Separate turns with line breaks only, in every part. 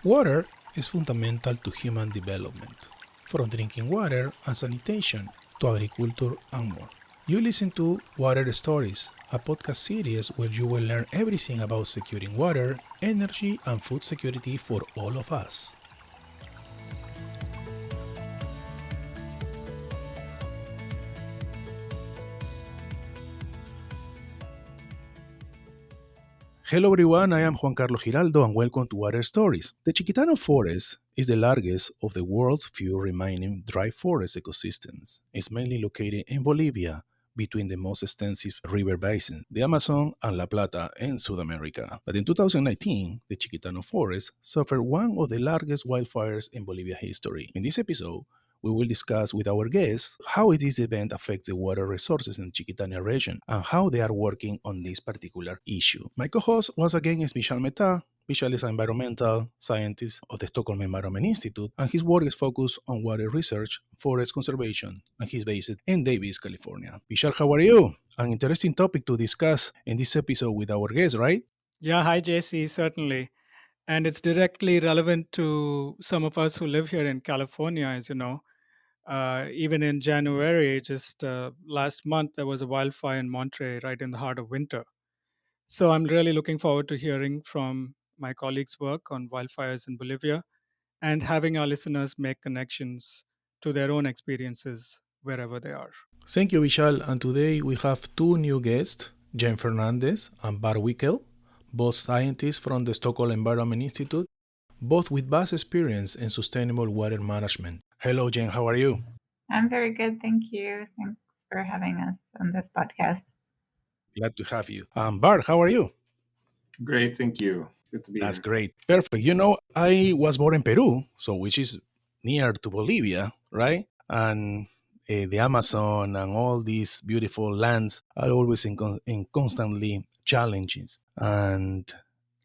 Water is fundamental to human development, from drinking water and sanitation to agriculture and more. You listen to Water Stories, a podcast series where you will learn everything about securing water, energy, and food security for all of us. Hello everyone, I am Juan Carlos Giraldo and welcome to Water Stories. The Chiquitano Forest is the largest of the world's few remaining dry forest ecosystems. It's mainly located in Bolivia, between the most extensive river basins, the Amazon and La Plata in South America. But in 2019, the Chiquitano Forest suffered one of the largest wildfires in Bolivia history. In this episode, we will discuss with our guests how this event affects the water resources in the Chiquitania region and how they are working on this particular issue. My co-host once again is Vishal Mehta. Vishal is an environmental scientist of the Stockholm Environment Institute, and his work is focused on water research, forest conservation, and he's based in Davis, California. Vishal, how are you? An interesting topic to discuss in this episode with our guests, right?
Yeah, hi JC, certainly. And it's directly relevant to some of us who live here in California, as you know. Even in January, just last month, there was a wildfire in Monterey, right in the heart of winter. So I'm really looking forward to hearing from my colleagues' work on wildfires in Bolivia and having our listeners make connections to their own experiences wherever they are.
Thank you, Vishal. And today we have two new guests, Jen Fernandez and Bar Wickel, both scientists from the Stockholm Environment Institute, both with vast experience in sustainable water management. Hello, Jen. How are you?
I'm very good, thank you. Thanks for having us on this podcast.
Glad to have you. Bart, how are you?
Great, thank you. Good to be
That's
here.
great. Perfect. You know, I was born in Peru, so which is near to Bolivia, right? And the Amazon and all these beautiful lands are always in constantly challenges. And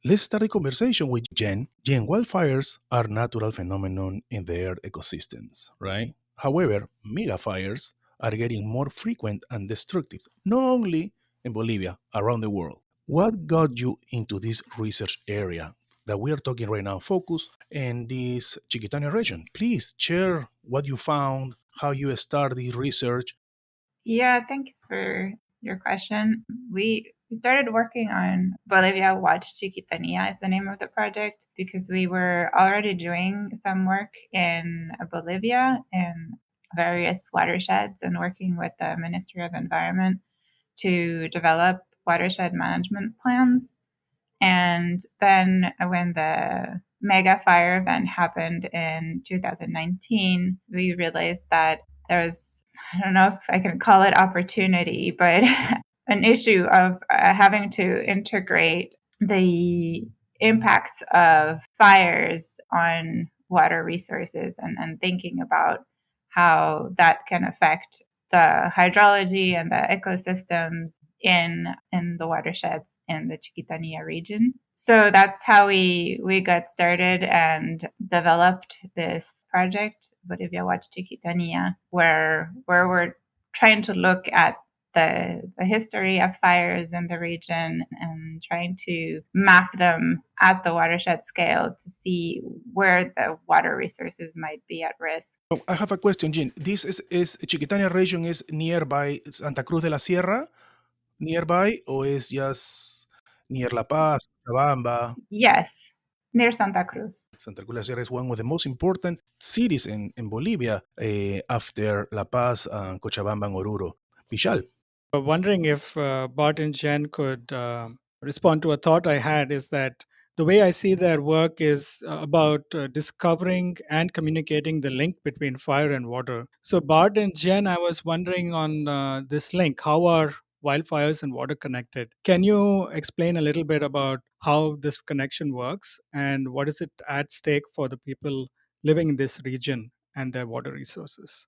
let's start the conversation with Jen. Jen, wildfires are natural phenomenon in their ecosystems, right? However, megafires are getting more frequent and destructive, not only in Bolivia, around the world. What got you into this research area that we are talking right now? Focus in this Chiquitania region. Please share what you found, how you started this research.
Yeah, thanks for your question. We started working on Bolivia WATCH Chiquitania is the name of the project because we were already doing some work in Bolivia in various watersheds and working with the Ministry of Environment to develop watershed management plans. And then when the mega fire event happened in 2019, we realized that there was, I don't know if I can call it opportunity, but an issue of having to integrate the impacts of fires on water resources and thinking about how that can affect the hydrology and the ecosystems in the watersheds in the Chiquitania region. So that's how we got started and developed this project, Bolivia WATCH Chiquitania, where we're trying to look at the history of fires in the region and trying to map them at the watershed scale to see where the water resources might be at risk.
Oh, I have a question, Jean. This is Chiquitania region is nearby Santa Cruz de la Sierra, nearby, or is just near La Paz, Cochabamba?
Yes, near Santa Cruz.
Santa Cruz de la Sierra is one of the most important cities in Bolivia after La Paz, Cochabamba, and Oruro. Vishal.
Wondering if Bart and Jen could respond to a thought I had is that the way I see their work is about discovering and communicating the link between fire and water. So, Bart and Jen, I was wondering on this link, how are wildfires and water connected? Can you explain a little bit about how this connection works and what is it at stake for the people living in this region and their water resources?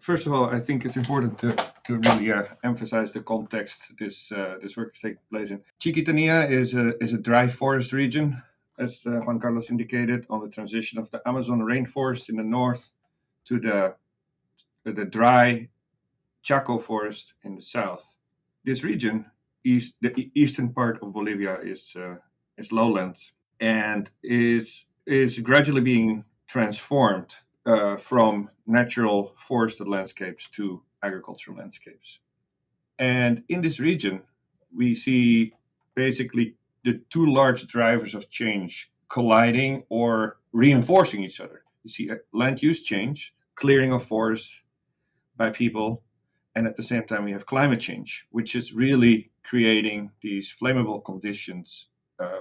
First of all, I think it's important to really emphasize the context this work is taking place in. Chiquitania is a dry forest region, as Juan Carlos indicated, on the transition of the Amazon rainforest in the north to the dry Chaco forest in the south. This region, the eastern part of Bolivia, is lowlands and is is gradually being transformed from natural forested landscapes to agricultural landscapes. And in this region, we see basically the two large drivers of change colliding or reinforcing each other. You see a land use change, clearing of forests by people, and at the same time, we have climate change, which is really creating these flammable conditions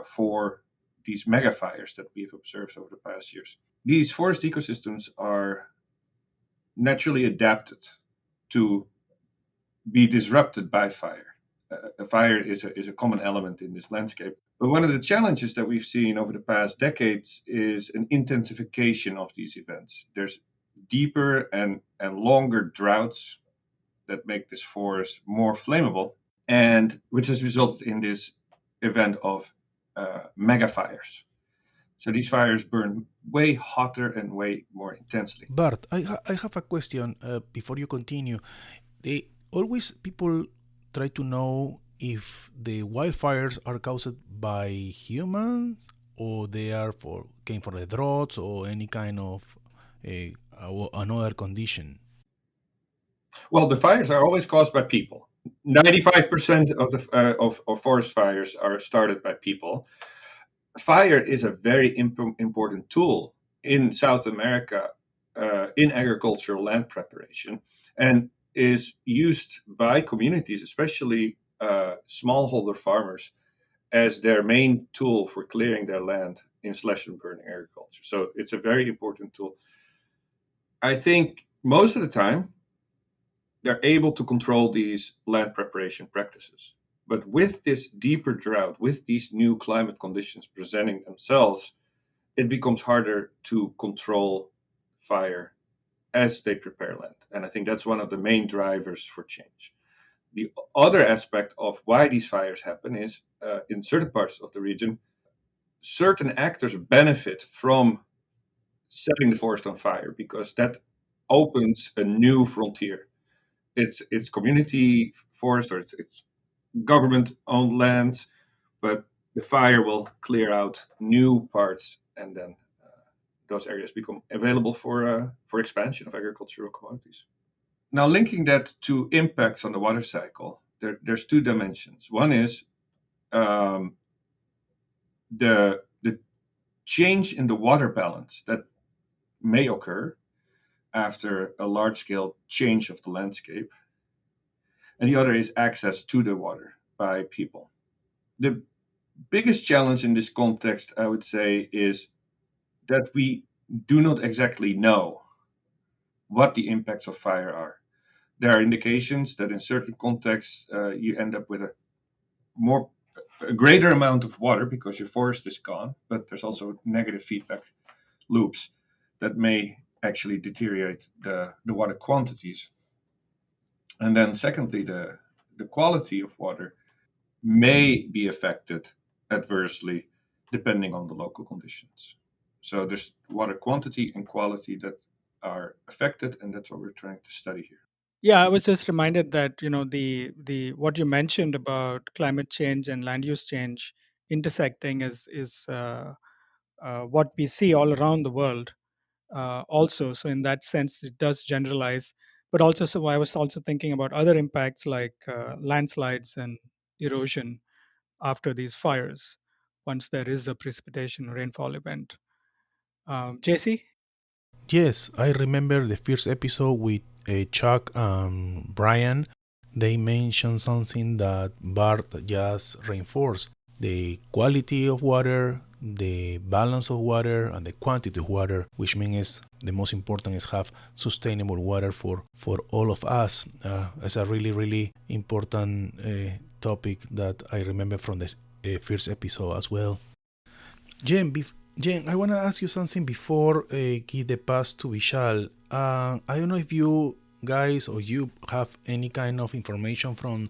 for these mega fires that we've observed over the past years. These forest ecosystems are naturally adapted to be disrupted by fire. A fire is a common element in this landscape. But one of the challenges that we've seen over the past decades is an intensification of these events. There's deeper and longer droughts that make this forest more flammable, and which has resulted in this event of mega fires. So these fires burn way hotter and way more intensely.
Bart, I have a question before you continue. They always people try to know if the wildfires are caused by humans or they are for came from the droughts or any kind of another condition.
Well, the fires are always caused by people. 95% of of forest fires are started by people. Fire is a very important tool in South America in agricultural land preparation, and is used by communities, especially smallholder farmers, as their main tool for clearing their land in slash and burn agriculture. So it's a very important tool. I think most of the time they're able to control these land preparation practices. But with this deeper drought, with these new climate conditions presenting themselves, it becomes harder to control fire as they prepare land. And I think that's one of the main drivers for change. The other aspect of why these fires happen is in certain parts of the region, certain actors benefit from setting the forest on fire because that opens a new frontier. It's community forest or it's government owned lands, but the fire will clear out new parts, and then those areas become available for expansion of agricultural commodities. Now, linking that to impacts on the water cycle, there's two dimensions. One is um, the change in the water balance that may occur after a large scale change of the landscape, and the other is access to the water by people. The biggest challenge in this context, I would say, is that we do not exactly know what the impacts of fire are. There are indications that in certain contexts you end up with more a greater amount of water because your forest is gone, but there's also negative feedback loops that may actually deteriorate the water quantities. And then secondly, the quality of water may be affected adversely depending on the local conditions. So there's water quantity and quality that are affected, and that's what we're trying to study here.
Yeah, I was just reminded that the what you mentioned about climate change and land use change intersecting is what we see all around the world. Also, so in that sense, it does generalize. But also, so I was also thinking about other impacts like landslides and erosion after these fires, once there is a precipitation rainfall event. JC?
Yes, I remember the first episode with Chuck and Brian. They mentioned something that Bart just reinforced: the quality of water, the balance of water, and the quantity of water, which means the most important is have sustainable water for all of us. It's a really, really important topic that I remember from this first episode as well. Jen, Jen, I want to ask you something before give the pass to Vishal. I don't know if you guys or you have any kind of information from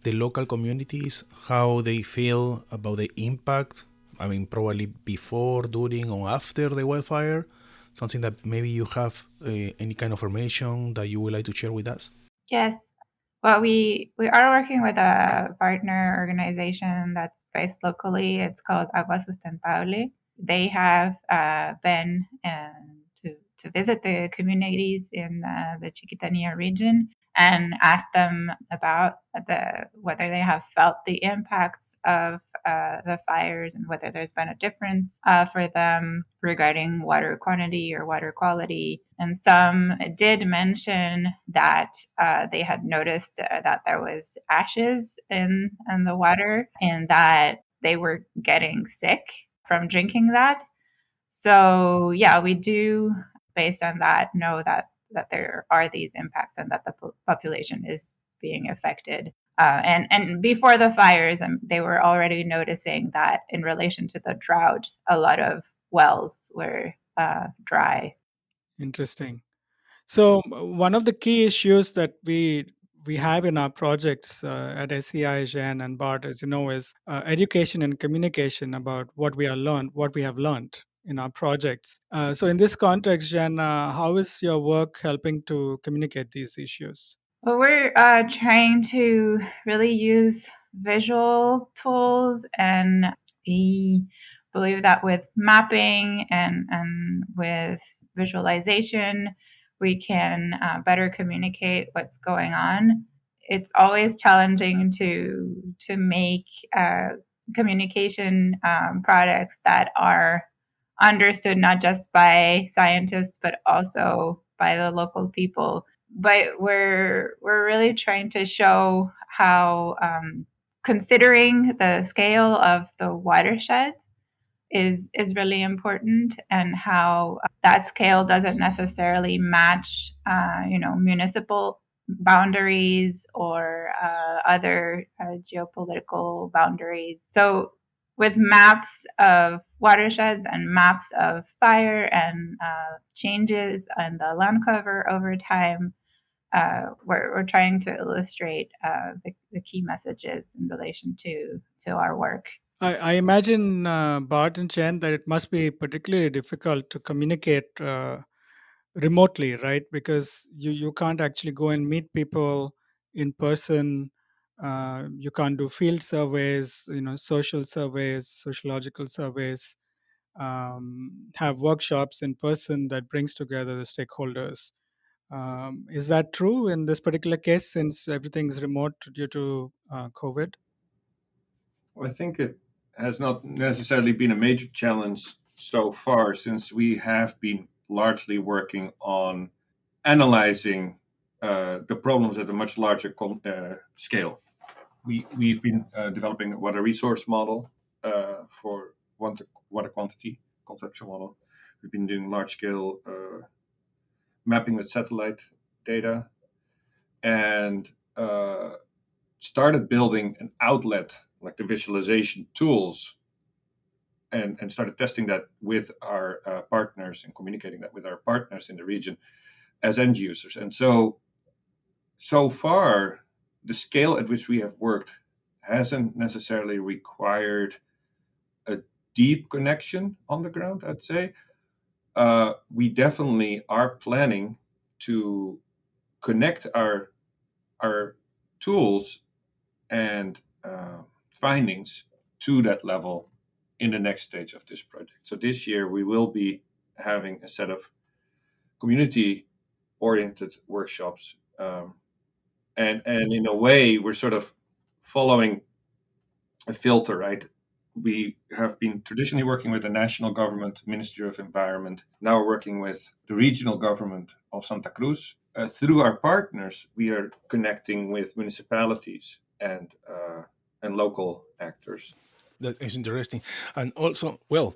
the local communities, how they feel about the impact. I mean, probably before, during, or after the wildfire. Something that maybe you have any kind of information that you would like to share with us.
Yes. Well, we are working with a partner organization that's based locally. It's called Agua Sustentable. they have been to visit the communities in the Chiquitania region and ask them about whether they have felt the impacts of the fires and whether there's been a difference for them regarding water quantity or water quality. And some did mention that they had noticed that there was ashes in the water and that they were getting sick from drinking that. So yeah, we do, based on that, know that there are these impacts and that the population is being affected. And before the fires, they were already noticing that in relation to the drought, a lot of wells were dry.
Interesting. So one of the key issues that we have in our projects at SEI, Jen and Bart, as you know, is education and communication about what we have learned in our projects. So in this context, Jen, how is your work helping to communicate these issues?
Well, we're trying to really use visual tools, and we believe that with mapping and with visualization, we can better communicate what's going on. It's always challenging to make communication products that are understood not just by scientists but also by the local people. But we're really trying to show how considering the scale of the watershed is really important, and how that scale doesn't necessarily match municipal boundaries or other geopolitical boundaries. So with maps of watersheds and maps of fire and changes in the land cover over time, we're trying to illustrate the key messages in relation to our work.
I imagine, Bart and Chen, that it must be particularly difficult to communicate remotely, right? Because you can't actually go and meet people in person. You can't do field surveys, social surveys, sociological surveys, have workshops in person that brings together the stakeholders. Is that true in this particular case, since everything is remote due to COVID?
I think it has not necessarily been a major challenge so far, since we have been largely working on analyzing the problems at a much larger scale. We've been developing a water resource model for water quantity conceptual model. We've been doing large scale mapping with satellite data, and started building an outlet like the visualization tools, and started testing that with our partners and communicating that with our partners in the region as end users. And so far, the scale at which we have worked hasn't necessarily required a deep connection on the ground, I'd say. We definitely are planning to connect our tools and findings to that level in the next stage of this project. So this year we will be having a set of community-oriented workshops, and in a way we're sort of following a filter, right? We have been traditionally working with the national government, Ministry of Environment. Now we're working with the regional government of Santa Cruz. Through our partners, we are connecting with municipalities and local actors.
That is interesting. And also, well,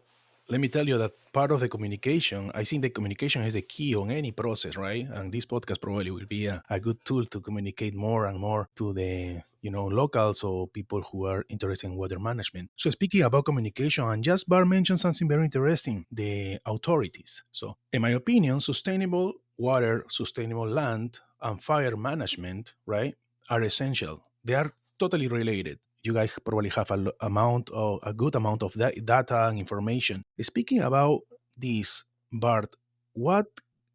let me tell you that part of the communication, I think the communication is the key on any process, right? And this podcast probably will be a good tool to communicate more and more to the, locals or people who are interested in water management. So speaking about communication, and just Bar mentioned something very interesting, the authorities. So in my opinion, sustainable water, sustainable land, and fire management, right, are essential. They are totally related. You guys probably have a good amount of data and information. Speaking about this, Bart, what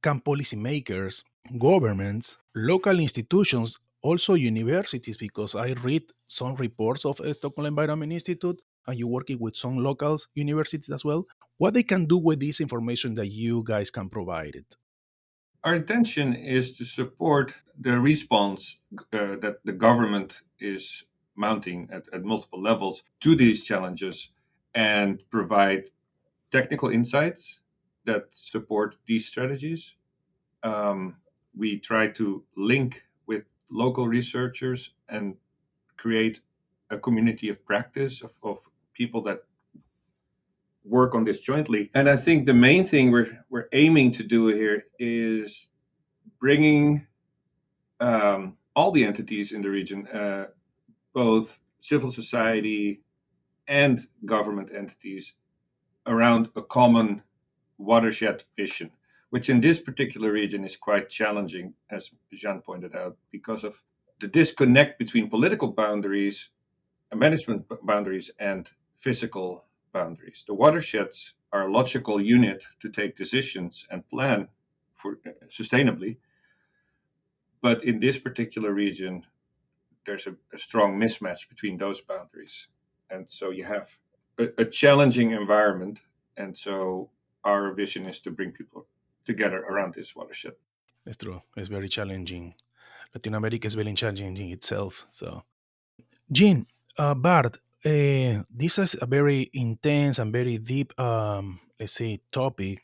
can policymakers, governments, local institutions, also universities, because I read some reports of Stockholm Environment Institute, and you're working with some local universities as well. what they can do with this information that you guys can provide it.
Our intention is to support the response that the government is mounting at multiple levels to these challenges and provide technical insights that support these strategies. We try to link with local researchers and create a community of practice of people that work on this jointly. And I think the main thing we're aiming to do here is bringing all the entities in the region, both civil society and government entities, around a common watershed vision, which in this particular region is quite challenging, as Jean pointed out, because of the disconnect between political boundaries, management boundaries, and physical boundaries. The watersheds are a logical unit to take decisions and plan for sustainably, but in this particular region, there's a strong mismatch between those boundaries, and so you have a challenging environment. And so our vision is to bring people together around this watershed.
It's true. It's very challenging. Latin America is very challenging itself. So, Jean, Bart, this is a very intense and very deep, let's say, topic.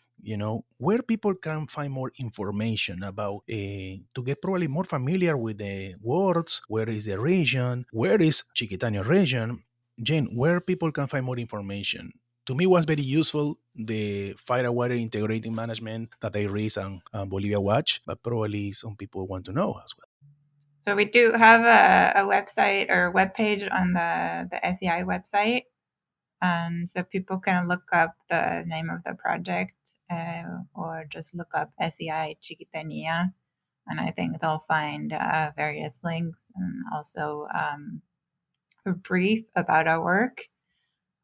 Where people can find more information about to get probably more familiar with the words. Where is the region? Where is Chiquitania region? Jane, where people can find more information? To me, was very useful the fire water integrated management that I read on Bolivia Watch, but probably some people want to know as well.
So we do have a website or web page on the SEI website. So people can look up the name of the project or just look up SEI Chiquitania. And I think they'll find various links and also a brief about our work.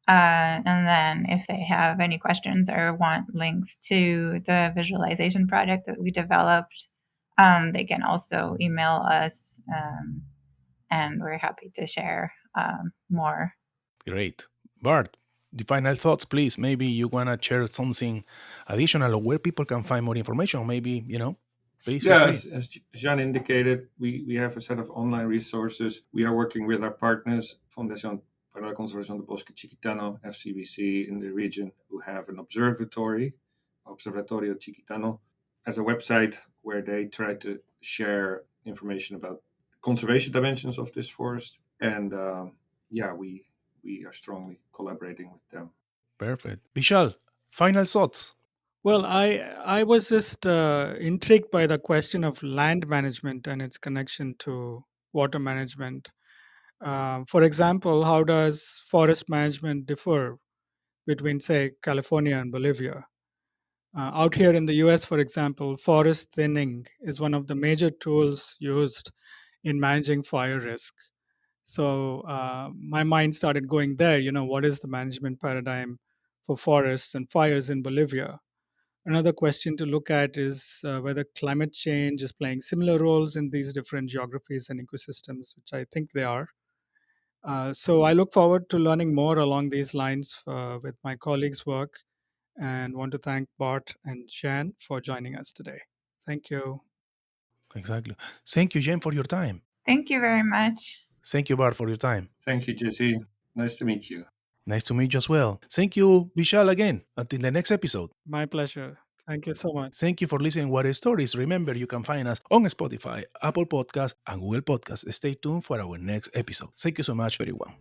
And then if they have any questions or want links to the visualization project that we developed, they can also email us, and we're happy to share more.
Great. Bart, the final thoughts, please. Maybe you want to share something additional or where people can find more information. Or maybe, please feel
Yeah,
free.
as Jean indicated, we have a set of online resources. We are working with our partners, Fundación para la Conservación del Bosque Chiquitano, FCBC, in the region, who have an observatory, Observatorio Chiquitano, as a website where they try to share information about conservation dimensions of this forest. And yeah, we are strongly collaborating with them.
Perfect. Vishal, final thoughts.
Well, I was just intrigued by the question of land management and its connection to water management. For example, how does forest management differ between, say, California and Bolivia? Out here in the US, for example, forest thinning is one of the major tools used in managing fire risk. So my mind started going there. What is the management paradigm for forests and fires in Bolivia? Another question to look at is whether climate change is playing similar roles in these different geographies and ecosystems, which I think they are. So I look forward to learning more along these lines with my colleagues' work, and want to thank Bart and Jan for joining us today. Thank you.
Exactly. Thank you, Jen, for your time.
Thank you very much.
Thank you, Bart, for your time.
Thank you, Jesse. Nice to meet you.
Nice to meet you as well. Thank you, Vishal, again. Until the next episode.
My pleasure. Thank you so much.
Thank you for listening to Water Stories. Remember, you can find us on Spotify, Apple Podcasts, and Google Podcasts. Stay tuned for our next episode. Thank you so much, everyone.